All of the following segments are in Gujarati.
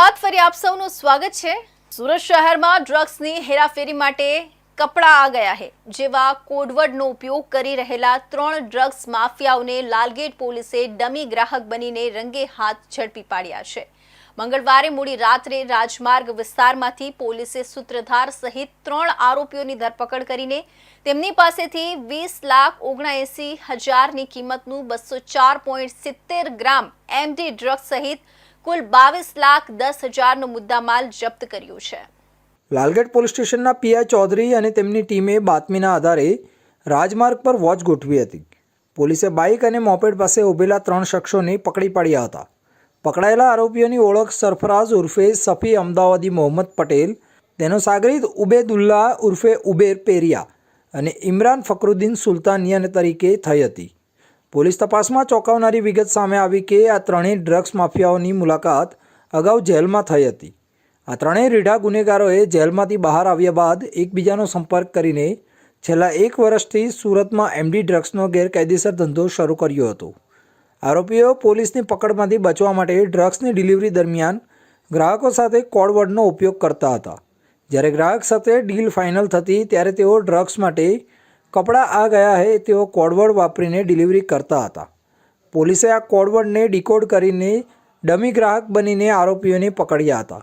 બાદ ફરી આપ સૌનું સ્વાગત છે। સુરત શહેરમાં ડ્રગ્સની હેરાફેરી માટે કપડા આ ગયા है જેવા કોડવર્ડનો ઉપયોગ કરી રહેલા 3 ડ્રગ્સ માફિયાઓને લાલગેટ પોલીસે ડમી ગ્રાહક બનીને રંગે હાથ ઝડપી પાડ્યા છે। મંગળવારે મોડી રાત્રે રાજમાર્ગ વિસ્તારમાંથી પોલીસે સૂત્રધાર સહિત 3 આરોપીઓની ધરપકડ કરીને તેમની પાસેથી 20,79,000ની કિંમતનું 204.70 ગ્રામ એમડી ડ્રગ્સ સહિત कुल 22,10,000નો મુદ્દામાલ જપ્ત કર્યો છે। લાલગેટ પોલીસ સ્ટેશનના પીઆઈ ચૌધરી અને તેમની ટીમે બાતમીના આધારે રાજમાર્ગ પર વોચ ગોઠવી હતી। પોલીસે બાઇક અને મોપેડ પાસે ઊભેલા 3 શખ્સોને પકડી પાડ્યા હતા। પકડાયેલા આરોપીઓની ઓળખ સરફરાઝ ઉર્ફે સફી અમદાવાદી મોહમ્મદ પટેલ, તેનો સાગરીત ઉબેદુલ્લા ઉર્ફે ઉબેર પેરિયા અને ઇમરાન ફકરુદ્દીન સુલતાનિયા તરીકે થઈ હતી। પોલીસ તપાસમાં ચોંકાવનારી વિગત સામે આવી કે આ ત્રણેય ડ્રગ્સ માફિયાઓની મુલાકાત અગાઉ જેલમાં થઈ હતી। આ ત્રણેય રીઢા ગુનેગારોએ જેલમાંથી બહાર આવ્યા બાદ એકબીજાનો સંપર્ક કરીને છેલ્લા 1 વર્ષથી સુરતમાં એમડી ડ્રગ્સનો ગેરકાયદેસર ધંધો શરૂ કર્યો હતો। આરોપીઓ પોલીસની પકડમાંથી બચવા માટે ડ્રગ્સની ડિલિવરી દરમિયાન ગ્રાહકો સાથે કોડવર્ડનો ઉપયોગ કરતા હતા। જ્યારે ગ્રાહક સાથે ડીલ ફાઇનલ થતી ત્યારે તેઓ ડ્રગ્સ માટે કપડા આ ગયા है તેઓ કોડવર્ડ વાપરીને ડિલિવરી કરતા હતા। પોલીસે આ કોડવર્ડને ડીકોડ કરીને ડમી ગ્રાહક બનીને આરોપીઓને પકડ્યા હતા।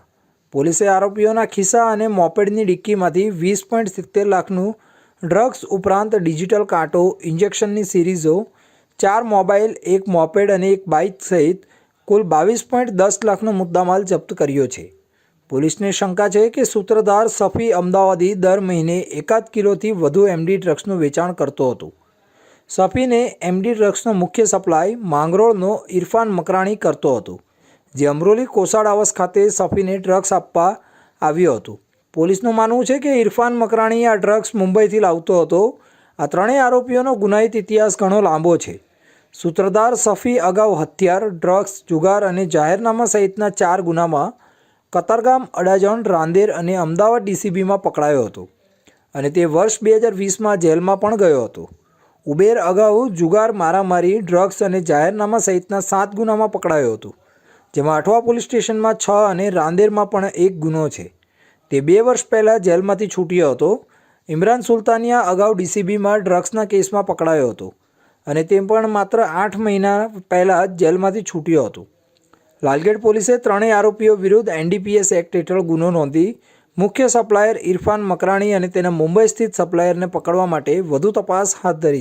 પોલીસે આરોપીઓના ખિસ્સા અને મોપેડની ડિક્કીમાંથી 20.70 લાખનું ડ્રગ્સ ઉપરાંત ડિજિટલ કાંટો, ઇન્જેક્શનની સિરીઝો, 4 મોબાઈલ, 1 મોપેડ અને 1 બાઇક સહિત કુલ 22.10 લાખનો મુદ્દામાલ જપ્ત કર્યો છે। પોલીસને શંકા છે કે સૂત્રધાર સફી અમદાવાદી દર મહિને 1 કિલોથી વધુ એમડી ડ્રગ્સનું વેચાણ કરતો હતો। સફીને એમડી ડ્રગ્સનો મુખ્ય સપ્લાય માંગરોળનો ઇરફાન મકરાણી કરતો હતો, જે અમરોલી કોસાડ આવાસ ખાતે સફીને ડ્રગ્સ આપવા આવ્યો હતો। પોલીસનું માનવું છે કે ઇરફાન મકરાણી આ ડ્રગ્સ મુંબઈથી લાવતો હતો। આ ત્રણેય આરોપીઓનો ગુનાહિત ઇતિહાસ ઘણો લાંબો છે। સૂત્રધાર સફી અગાઉ હથિયાર, ડ્રગ્સ, જુગાર અને જાહેરનામા સહિતના 4 ગુનામાં કતારગામ, અડાજણ, રાંદેર અને અમદાવાદ ડીસીબીમાં પકડાયો હતો અને તે વર્ષ 2020માં જેલમાં પણ ગયો હતો। ઉબેર અગાઉ જુગાર, મારામારી, ડ્રગ્સ અને જાહેરનામા સહિતના 7 ગુનામાં પકડાયો હતો, જેમાં અઠવા પોલીસ સ્ટેશનમાં 6 અને રાંદેરમાં પણ 1 ગુનો છે। તે 2 વર્ષ પહેલાં જેલમાંથી છૂટ્યો હતો। ઇમરાન સુલતાનિયા અગાઉ ડીસીબીમાં ડ્રગ્સના કેસમાં પકડાયો હતો અને તે પણ માત્ર 8 મહિના પહેલાં જ જેલમાંથી છૂટ્યો હતો। લાલગેટ પોલીસે ત્રણેય આરોપીઓ વિરુદ્ધ એનડીપીએસ એક્ટ હેઠળ ગુનો નોંધી મુખ્ય સપ્લાયર ઇરફાન મકરાણી અને તેના મુંબઈ સ્થિત સપ્લાયરને પકડવા માટે વધુ તપાસ હાથ ધરી છે।